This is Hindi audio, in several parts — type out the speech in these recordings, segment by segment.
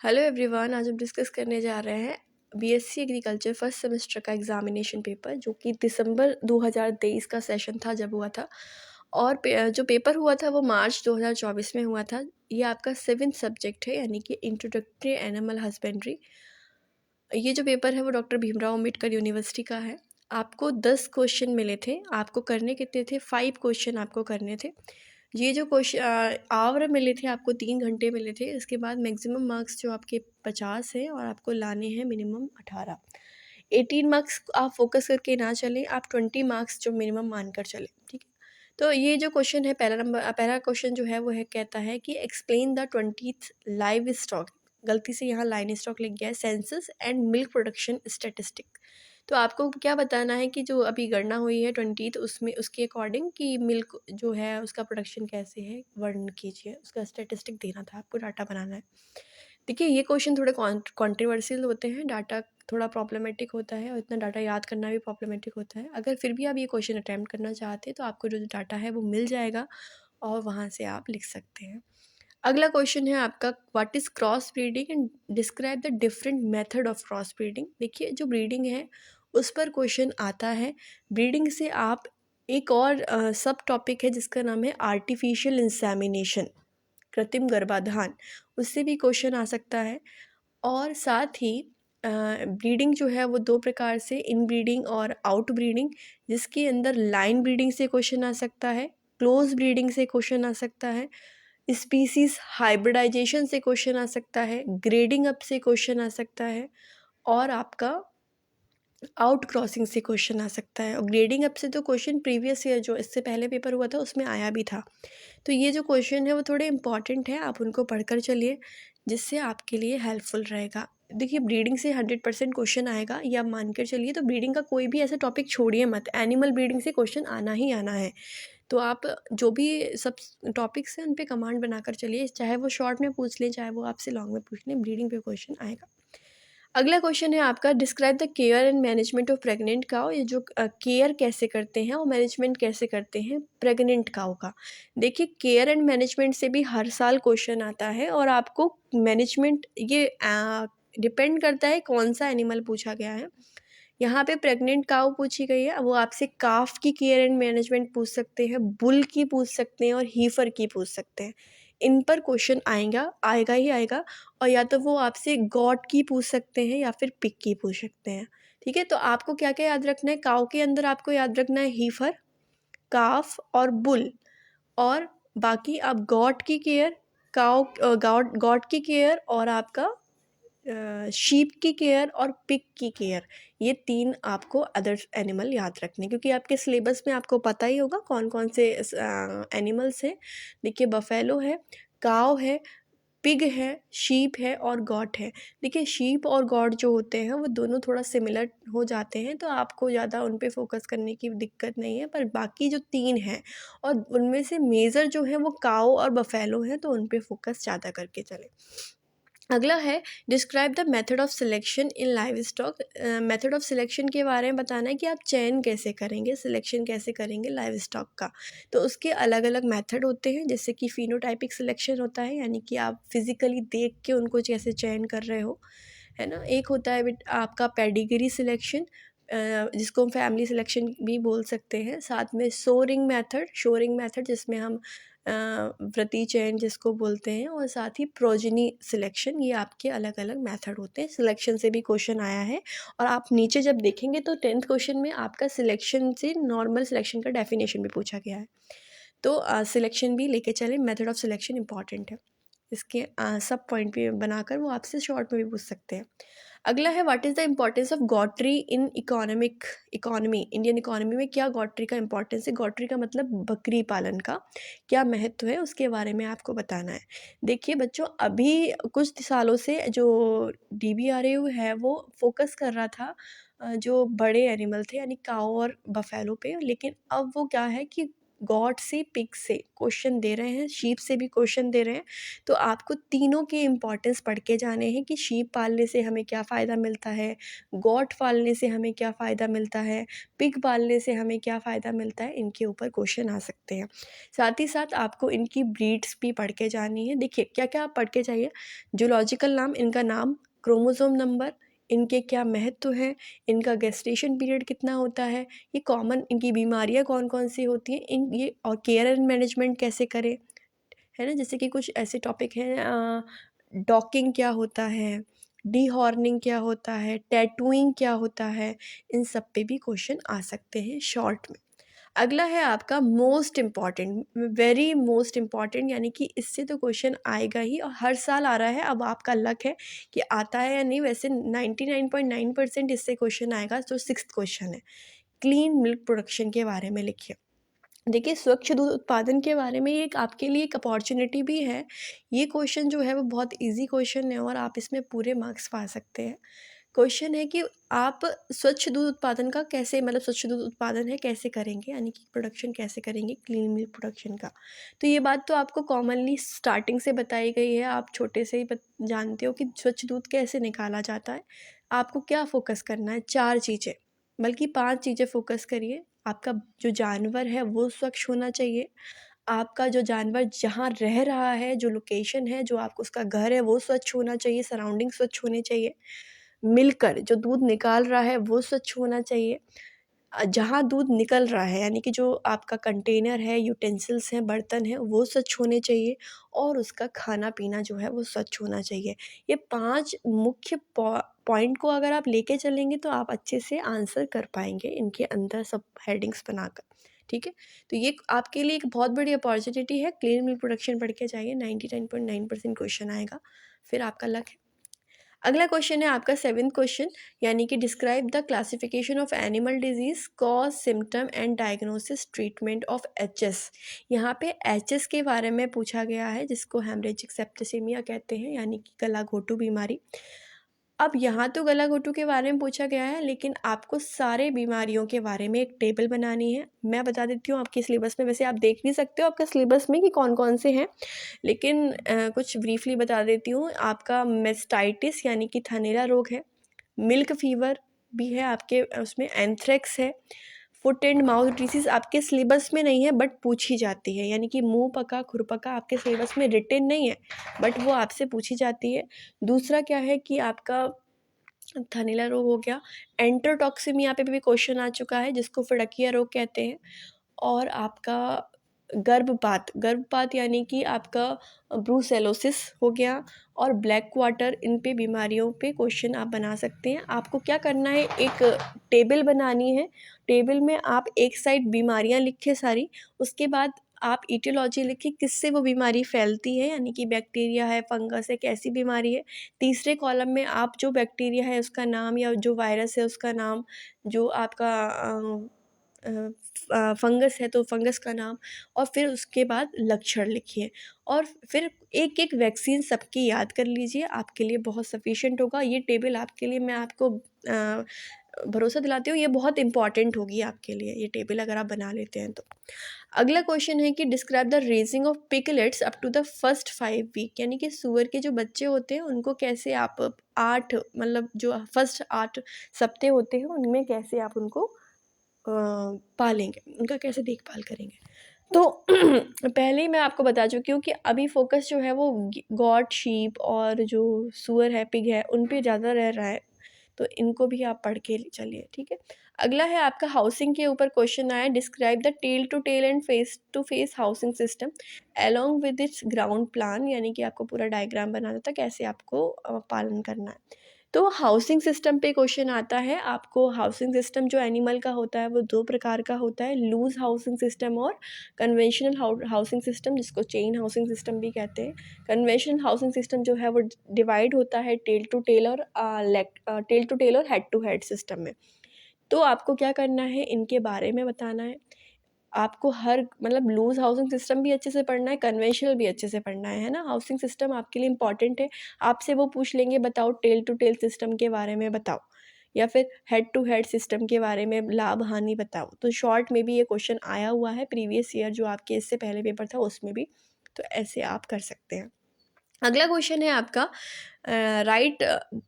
हेलो एवरीवन, आज हम डिस्कस करने जा रहे हैं बीएससी एग्रीकल्चर फर्स्ट सेमेस्टर का एग्जामिनेशन पेपर, जो कि दिसंबर 2023 का सेशन था जब हुआ था। और जो पेपर हुआ था वो मार्च 2024 में हुआ था। ये आपका 7th सब्जेक्ट है, यानी कि इंट्रोडक्टरी एनिमल हस्बेंड्री। ये जो पेपर है वो डॉक्टर भीमराव अम्बेडकर यूनिवर्सिटी का है। आपको 10 क्वेश्चन मिले थे। आपको करने कितने थे? 5 क्वेश्चन आपको करने थे। ये जो क्वेश्चन आवर मिले थे आपको, 3 घंटे मिले थे। इसके बाद मैक्सिमम मार्क्स जो आपके 50 हैं और आपको लाने हैं मिनिमम 18। 18 मार्क्स आप फोकस करके ना चलें, आप 20 मार्क्स जो मिनिमम मानकर चलें, ठीक है। तो ये जो क्वेश्चन है, पहला क्वेश्चन जो है वो है, कहता है कि explain the 20th live stock. गलती से यहाँ लाइन स्टॉक लिख गया है, census and milk production statistic. तो आपको क्या बताना है कि जो अभी गणना हुई है 20th, उसमें उसके अकॉर्डिंग कि मिल्क जो है उसका प्रोडक्शन कैसे है वर्णन कीजिए। उसका स्टैटिस्टिक देना था आपको, डाटा बनाना है। देखिए, ये क्वेश्चन थोड़े कॉन्ट्रोवर्शियल होते हैं, डाटा थोड़ा प्रॉब्लमेटिक होता है और इतना डाटा याद करना भी प्रॉब्लमेटिक होता है। अगर फिर भी आप ये क्वेश्चन अटैम्प्ट करना चाहते हैं तो आपको जो डाटा है वो मिल जाएगा और वहाँ से आप लिख सकते हैं। अगला क्वेश्चन है आपका, what is cross breeding and describe the different method of cross breeding. देखिए, जो ब्रीडिंग है उस पर क्वेश्चन आता है। ब्रीडिंग से आप एक और सब टॉपिक है जिसका नाम है आर्टिफिशियल इंसेमिनेशन, कृत्रिम गर्भाधान, उससे भी क्वेश्चन आ सकता है। और साथ ही ब्रीडिंग जो है वो 2 प्रकार से, इन ब्रीडिंग और आउट ब्रीडिंग, जिसके अंदर लाइन ब्रीडिंग से क्वेश्चन आ सकता है, क्लोज ब्रीडिंग से क्वेश्चन आ सकता है, स्पीसीज हाइब्रिडाइजेशन से क्वेश्चन आ सकता है, ग्रेडिंग अप से क्वेश्चन आ सकता है, और आपका आउट क्रॉसिंग से क्वेश्चन आ सकता है। और ग्रेडिंग अप से तो क्वेश्चन प्रीवियस ईयर जो इससे पहले पेपर हुआ था उसमें आया भी था। तो ये जो क्वेश्चन है वो थोड़े इंपॉर्टेंट है, आप उनको पढ़कर चलिए, जिससे आपके लिए हेल्पफुल रहेगा। देखिए, ब्रीडिंग से 100% क्वेश्चन आएगा, ये आप मान कर चलिए। तो ब्रीडिंग का कोई भी ऐसा टॉपिक छोड़िए मत, एनिमल ब्रीडिंग से क्वेश्चन आना ही आना है। तो आप जो भी सब टॉपिक्स हैं उन पे कमांड बनाकर चलिए, चाहे वो शॉर्ट में पूछ लें, चाहे वो आपसे लॉन्ग में पूछ लें, ब्रीडिंग पे क्वेश्चन आएगा। अगला क्वेश्चन है आपका, describe the care and management of pregnant cow. ये जो केयर कैसे करते हैं और मैनेजमेंट कैसे करते हैं प्रेग्नेंट काउ का। देखिए, केयर एंड मैनेजमेंट से भी हर साल क्वेश्चन आता है, और आपको मैनेजमेंट ये डिपेंड करता है कौन सा एनिमल पूछा गया है। यहाँ पे प्रेग्नेंट काउ पूछी गई है, वो आपसे काफ की केयर एंड मैनेजमेंट पूछ सकते हैं, बुल की पूछ सकते हैं, और हीफर की पूछ सकते हैं। इन पर क्वेश्चन आएगा आएगा ही आएगा। और या तो वो आपसे गॉट की पूछ सकते हैं या फिर पिग की पूछ सकते हैं, ठीक है। तो आपको क्या क्या याद रखना है? काउ के अंदर आपको याद रखना है हीफर, काफ और बुल। और बाकी आप गॉट की केयर, काउ गॉट गॉट की केयर, और आपका शीप की केयर और पिग की केयर, ये 3 आपको अदर एनिमल याद रखने, क्योंकि आपके सिलेबस में आपको पता ही होगा कौन कौन से एनिमल्स हैं। देखिए, बफेलो है, काव है, पिग है, शीप है और गॉट है। देखिए, शीप और गॉट जो होते हैं वो दोनों थोड़ा सिमिलर हो जाते हैं, तो आपको ज़्यादा उन पे फोकस करने की दिक्कत नहीं है। पर बाकी जो 3 हैं, और उनमें से मेजर जो है वो काऊ और बफेलो हैं, तो उन पे फोकस ज़्यादा करके चले। अगला है, describe the method of selection in live stock. Method of selection के बारे में बताना है कि आप चयन कैसे करेंगे, सिलेक्शन कैसे करेंगे लाइव स्टॉक का। तो उसके अलग अलग मेथड होते हैं, जैसे कि फिनोटाइपिक सिलेक्शन होता है, यानी कि आप फिजिकली देख के उनको कैसे चयन कर रहे हो, है ना। एक होता है आपका पेडिग्री सिलेक्शन, जिसको हम फैमिली सिलेक्शन भी बोल सकते हैं। साथ में शोरिंग मेथड जिसमें हम व्रती चयन जिसको बोलते हैं, और साथ ही प्रोजनी सिलेक्शन। ये आपके अलग अलग मेथड होते हैं। सिलेक्शन से भी क्वेश्चन आया है, और आप नीचे जब देखेंगे तो 10th क्वेश्चन में आपका सिलेक्शन से नॉर्मल सिलेक्शन का डेफिनेशन भी पूछा गया है। तो सिलेक्शन भी लेके चलें, मेथड ऑफ सिलेक्शन इंपॉर्टेंट है। इसके सब पॉइंट भी बनाकर वो आपसे शॉर्ट में भी पूछ सकते हैं। अगला है, what is the importance of गॉट्री इन इकोनॉमी। इंडियन इकोनॉमी में क्या गॉट्री का इंपॉर्टेंस है? गॉट्री का मतलब बकरी पालन का क्या महत्व है, उसके बारे में आपको बताना है। देखिए बच्चों, अभी कुछ सालों से जो DBRAU है वो फोकस कर रहा था जो बड़े एनिमल थे, यानी काऊ और बफेलो पे। लेकिन अब वो क्या है कि गॉट से, पिग से क्वेश्चन दे रहे हैं, शीप से भी क्वेश्चन दे रहे हैं, तो आपको तीनों के इम्पोर्टेंस पढ़ के जाने हैं कि शीप पालने से हमें क्या फ़ायदा मिलता है, गॉट पालने से हमें क्या फ़ायदा मिलता है, पिग पालने से हमें क्या फ़ायदा मिलता है, इनके ऊपर क्वेश्चन आ सकते हैं। साथ ही साथ आपको इनकी ब्रीड्स भी पढ़ के जानी है। देखिए क्या क्या आप पढ़ के जाइए, जूलॉजिकल नाम, इनका नाम, क्रोमोसोम नंबर, इनके क्या महत्व हैं, इनका गेस्टेशन पीरियड कितना होता है, ये कॉमन इनकी बीमारियां कौन कौन सी होती हैं, इन ये और केयर एंड मैनेजमेंट कैसे करें, है ना। जैसे कि कुछ ऐसे टॉपिक हैं, डॉकिंग क्या होता है, डीहॉर्निंग क्या होता है, टैटूइंग क्या होता है, इन सब पे भी क्वेश्चन आ सकते हैं शॉर्ट में। अगला है आपका most important, very most important, यानी कि इससे तो क्वेश्चन आएगा ही और हर साल आ रहा है। अब आपका लक है कि आता है या नहीं, वैसे 99.9% इससे क्वेश्चन आएगा। तो 6th क्वेश्चन है, क्लीन मिल्क प्रोडक्शन के बारे में लिखिए। देखिए स्वच्छ दूध उत्पादन के बारे में ये एक आपके लिए एक अपॉर्चुनिटी भी है। ये क्वेश्चन जो है वो बहुत इजी क्वेश्चन है और आप इसमें पूरे मार्क्स पा सकते हैं। क्वेश्चन है कि आप स्वच्छ दूध उत्पादन का कैसे, मतलब स्वच्छ दूध उत्पादन है कैसे करेंगे, यानी कि प्रोडक्शन कैसे करेंगे क्लीन मिल्क प्रोडक्शन का। तो ये बात तो आपको कॉमनली स्टार्टिंग से बताई गई है, आप छोटे से ही जानते हो कि स्वच्छ दूध कैसे निकाला जाता है। आपको क्या फोकस करना है, 4 चीज़ें, बल्कि 5 चीज़ें फोकस करिए। आपका जो जानवर है वो स्वच्छ होना चाहिए, आपका जो जानवर जहाँ रह रहा है, जो लोकेशन है, जो आपको उसका घर है, वो स्वच्छ होना चाहिए, सराउंडिंग स्वच्छ होने चाहिए। मिलकर जो दूध निकाल रहा है वो स्वच्छ होना चाहिए। जहाँ दूध निकल रहा है, यानी कि जो आपका कंटेनर है, यूटेंसिल्स हैं, बर्तन हैं, वो स्वच्छ होने चाहिए और उसका खाना-पीना जो है वो स्वच्छ होना चाहिए। ये 5 मुख्य पॉइंट को अगर आप लेके चलेंगे तो आप अच्छे से आंसर कर पाएँगे इनके अंदर सब हेडिंग्स बनाकर, ठीक है? तो ये आपके लिए एक बहुत बड़ी अपॉर्च्युनिटी है, क्लीन मिल्क प्रोडक्शन पढ़ के जाइए, 99.9% क्वेश्चन आएगा, फिर आपका लक है। अगला क्वेश्चन है आपका 7th क्वेश्चन, यानी कि describe the classification of animal disease, cause, symptom and diagnosis, treatment of HS. यहाँ पे एचएस के बारे में पूछा गया है, जिसको हेमरेजिक सेप्टिसिमिया कहते हैं, यानी कि गला घोटू बीमारी। अब यहाँ तो गला घोटू के बारे में पूछा गया है, लेकिन आपको सारे बीमारियों के बारे में एक टेबल बनानी है। मैं बता देती हूँ आपके सिलेबस में, वैसे आप देख नहीं सकते हो आपका सिलेबस में कि कौन कौन से हैं, लेकिन कुछ ब्रीफली बता देती हूँ। आपका मेस्टाइटिस यानी कि थनैला रोग है, मिल्क फीवर भी है आपके उसमें, एंथ्रेक्स है, फुट एंड माउथ डिसीज़ आपके सिलेबस में नहीं है बट पूछी जाती है, यानी कि मुंह पका खुरपका आपके सिलेबस में रिटेन नहीं है बट वो आपसे पूछी जाती है। दूसरा क्या है कि आपका थनैला रोग हो गया, एंटरोटॉक्सिमिया पे भी क्वेश्चन आ चुका है, जिसको फड़किया रोग कहते हैं। और आपका गर्भपात, गर्भपात यानी कि आपका ब्रूसेलोसिस हो गया, और ब्लैक क्वार्टर, इन पे बीमारियों पे क्वेश्चन आप बना सकते हैं। आपको क्या करना है, एक टेबल बनानी है, टेबल में आप एक साइड बीमारियां लिखे सारी, उसके बाद आप ईटियोलॉजी लिखिए, किससे वो बीमारी फैलती है, यानी कि बैक्टीरिया है, फंगस है, कैसी बीमारी है। तीसरे कॉलम में आप जो बैक्टीरिया है उसका नाम, या जो वायरस है उसका नाम, जो आपका फंगस है तो फंगस का नाम, और फिर उसके बाद लक्षण लिखिए, और फिर एक एक वैक्सीन सबकी याद कर लीजिए, आपके लिए बहुत सफिशिएंट होगा। ये टेबल आपके लिए, मैं आपको भरोसा दिलाती हूँ, ये बहुत इंपॉर्टेंट होगी आपके लिए, ये टेबल अगर आप बना लेते हैं तो। अगला क्वेश्चन है कि describe the raising of piglets up to the first 5 week, यानी कि सूअर के जो बच्चे होते हैं उनको कैसे आप 8, मतलब जो फर्स्ट 8 सप्ते होते हैं उनमें कैसे आप उनको पालेंगे, उनका कैसे देखभाल करेंगे। तो पहले ही मैं आपको बता चुकी हूँ कि अभी फोकस जो है वो गॉट, शीप और जो सूअर है, पिग है, उन पे ज़्यादा रह रहा है, तो इनको भी आप पढ़ के चलिए, ठीक है। अगला है आपका हाउसिंग के ऊपर क्वेश्चन आया, describe the tail to tail and face to face housing system along with its ground plan, यानी कि आपको पूरा डायग्राम बनाना था कैसे आपको पालन करना है। तो हाउसिंग सिस्टम पे क्वेश्चन आता है आपको। हाउसिंग सिस्टम जो एनिमल का होता है वो 2 प्रकार का होता है, लूज हाउसिंग सिस्टम और कन्वेंशनल हाउसिंग सिस्टम, जिसको चेन हाउसिंग सिस्टम भी कहते हैं। कन्वेंशनल हाउसिंग सिस्टम जो है वो डिवाइड होता है टेल टू टेल और हेड टू हेड सिस्टम में। तो आपको क्या करना है, इनके बारे में बताना है आपको। हर मतलब लूज हाउसिंग सिस्टम भी अच्छे से पढ़ना है, कन्वेंशनल भी अच्छे से पढ़ना है ना। हाउसिंग सिस्टम आपके लिए इंपॉर्टेंट है, आपसे वो पूछ लेंगे बताओ टेल टू टेल सिस्टम के बारे में बताओ, या फिर हेड टू हेड सिस्टम के बारे में लाभ हानि बताओ। तो शॉर्ट में भी ये क्वेश्चन आया हुआ है प्रीवियस ईयर जो आपके इससे पहले पेपर था उसमें भी, तो ऐसे आप कर सकते हैं। अगला क्वेश्चन है आपका write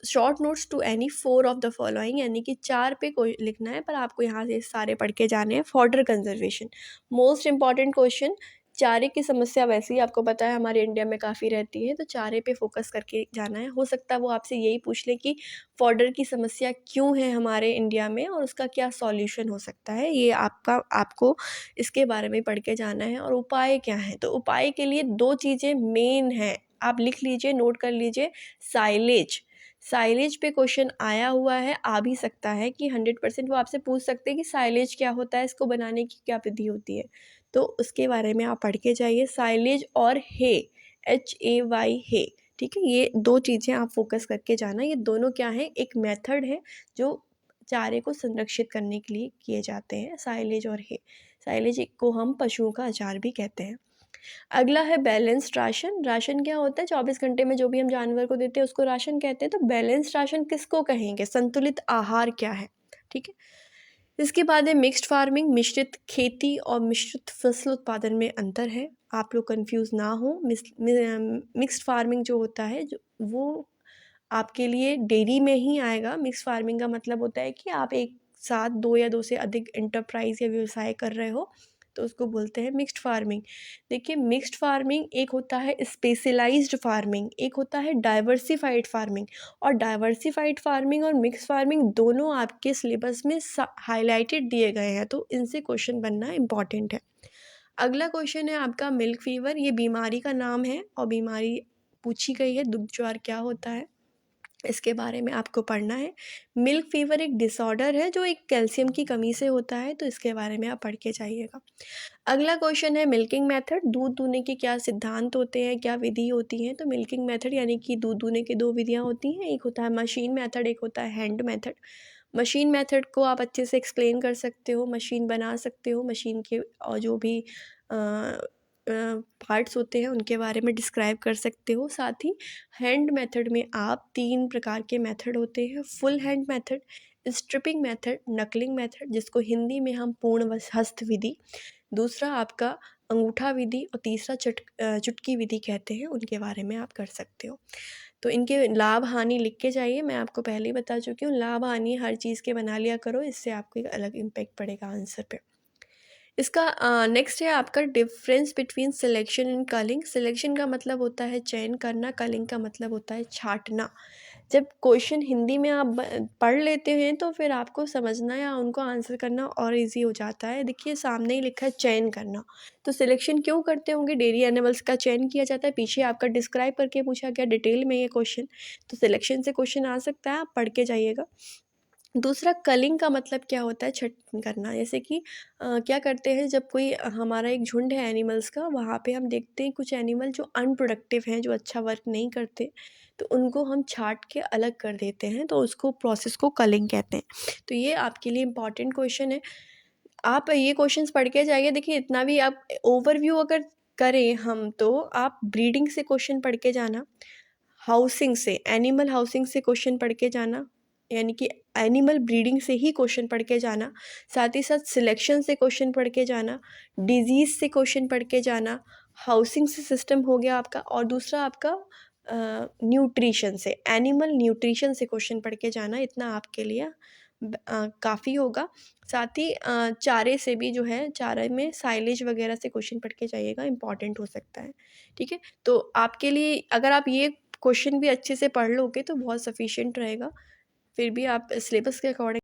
short notes to any 4 of the following, यानी कि 4 पे कोई लिखना है पर आपको यहाँ से सारे पढ़ के जाने हैं। Fodder conservation most important question. चारे की समस्या वैसे ही आपको पता है हमारे इंडिया में काफ़ी रहती है, तो चारे पे फोकस करके जाना है। हो सकता है वो आपसे यही पूछ ले कि फॉडर की समस्या क्यों है हमारे इंडिया में और उसका क्या सॉल्यूशन हो सकता है, ये आपको इसके बारे में पढ़ के जाना है। और उपाय क्या है, तो उपाय के लिए 2 चीज़ें मेन हैं, आप लिख लीजिए, नोट कर लीजिए। साइलेज, साइलेज पे क्वेश्चन आया हुआ है, आ भी सकता है कि 100% वो आपसे पूछ सकते हैं कि साइलेज क्या होता है, इसको बनाने की क्या विधि होती है, तो उसके बारे में आप पढ़ के जाइए। साइलेज और हे, HAY हे, ठीक है, ये 2 चीज़ें आप फोकस करके जाना। ये दोनों क्या है, एक मेथड है जो चारे को संरक्षित करने के लिए किए जाते हैं, साइलेज और हे। साइलेज को हम पशुओं का आचार भी कहते हैं। अगला है बैलेंस्ड राशन। राशन क्या होता है, 24 घंटे में जो भी हम जानवर को देते हैं उसको राशन कहते हैं। तो बैलेंस्ड राशन किसको कहेंगे, संतुलित आहार क्या है, ठीक है। इसके बाद है मिक्स्ड फार्मिंग, मिश्रित खेती और मिश्रित फसल उत्पादन में अंतर है, आप लोग कंफ्यूज ना हो। मिक्स्ड फार्मिंग जो होता है वो आपके लिए डेयरी में ही आएगा। मिक्स फार्मिंग का मतलब होता है कि आप एक साथ 2 या 2 से अधिक एंटरप्राइज या व्यवसाय कर रहे हो, तो उसको बोलते हैं मिक्स्ड फार्मिंग। देखिए मिक्स्ड फार्मिंग एक होता है स्पेशलाइज्ड फार्मिंग, एक होता है डाइवर्सिफाइड फार्मिंग। और डाइवर्सिफाइड फार्मिंग और मिक्स फार्मिंग दोनों आपके सिलेबस में हाईलाइटेड दिए गए हैं, तो इनसे क्वेश्चन बनना इम्पॉर्टेंट है। अगला क्वेश्चन है आपका मिल्क फीवर, ये बीमारी का नाम है और बीमारी पूछी गई है, दुग्ध ज्वार क्या होता है इसके बारे में आपको पढ़ना है। मिल्क फीवर एक डिसऑर्डर है जो एक कैल्शियम की कमी से होता है, तो इसके बारे में आप पढ़ के जाइएगा। अगला क्वेश्चन है मिल्किंग मेथड, दूध दूहने के क्या सिद्धांत होते हैं, क्या विधि होती है। तो मिल्किंग मेथड यानी कि दूध दूहने की 2 विधियाँ होती हैं, एक होता है मशीन मेथड, एक होता है हैंड मेथड। मशीन मेथड को आप अच्छे से एक्सप्लेन कर सकते हो, मशीन बना सकते हो, मशीन के और जो भी पार्ट्स होते हैं उनके बारे में डिस्क्राइब कर सकते हो। साथ ही हैंड मेथड में आप 3 प्रकार के मेथड होते हैं, full hand method, stripping method, knuckling method, जिसको हिंदी में हम पूर्ण हस्त विधि, दूसरा आपका अंगूठा विधि और तीसरा चुटकी विधि कहते हैं, उनके बारे में आप कर सकते हो। तो इनके लाभ हानि लिख के जाइए, मैं आपको पहले ही बता चुकी हूँ, लाभ हानि हर चीज़ के बना लिया करो, इससे आपको एक अलग इम्पैक्ट पड़ेगा आंसर पे। इसका नेक्स्ट है आपका difference between selection and culling. Selection का मतलब होता है चयन करना, कलिंग का मतलब होता है छांटना। जब क्वेश्चन हिंदी में आप पढ़ लेते हैं तो फिर आपको समझना या उनको आंसर करना और इजी हो जाता है। देखिए सामने ही लिखा है चयन करना, तो सिलेक्शन क्यों करते होंगे, डेयरी एनिमल्स का चयन किया जाता है, पीछे आपका डिस्क्राइब करके पूछा गया डिटेल में ये क्वेश्चन, तो सिलेक्शन से क्वेश्चन आ सकता है, आप पढ़ के जाइएगा। दूसरा कलिंग का मतलब क्या होता है, छटनी करना। जैसे कि क्या करते हैं जब कोई हमारा एक झुंड है एनिमल्स का, वहाँ पे हम देखते हैं कुछ एनिमल जो अनप्रोडक्टिव हैं, जो अच्छा वर्क नहीं करते, तो उनको हम छांट के अलग कर देते हैं, तो उसको प्रोसेस को कलिंग कहते हैं। तो ये आपके लिए इम्पॉर्टेंट क्वेश्चन है, आप ये क्वेश्चंस पढ़ के जाइए। देखिए इतना भी आप ओवरव्यू अगर करें हम, तो आप ब्रीडिंग से क्वेश्चन पढ़ के जाना, हाउसिंग से, एनिमल हाउसिंग से क्वेश्चन पढ़ के जाना, यानी कि एनिमल ब्रीडिंग से ही क्वेश्चन पढ़ के जाना, साथ ही साथ सिलेक्शन से क्वेश्चन पढ़ के जाना, डिजीज़ से क्वेश्चन पढ़ के जाना, हाउसिंग से सिस्टम हो गया आपका, और दूसरा आपका न्यूट्रिशन से, एनिमल न्यूट्रिशन से क्वेश्चन पढ़ के जाना, इतना आपके लिए काफ़ी होगा। साथ ही चारे से भी जो है, चारे में साइलेज वगैरह से क्वेश्चन पढ़ के जाइएगा, इंपॉर्टेंट हो सकता है, ठीक है। तो आपके लिए अगर आप ये क्वेश्चन भी अच्छे से पढ़ लोगे तो बहुत सफिशिएंट रहेगा, फिर भी आप सिलेबस के अकॉर्डिंग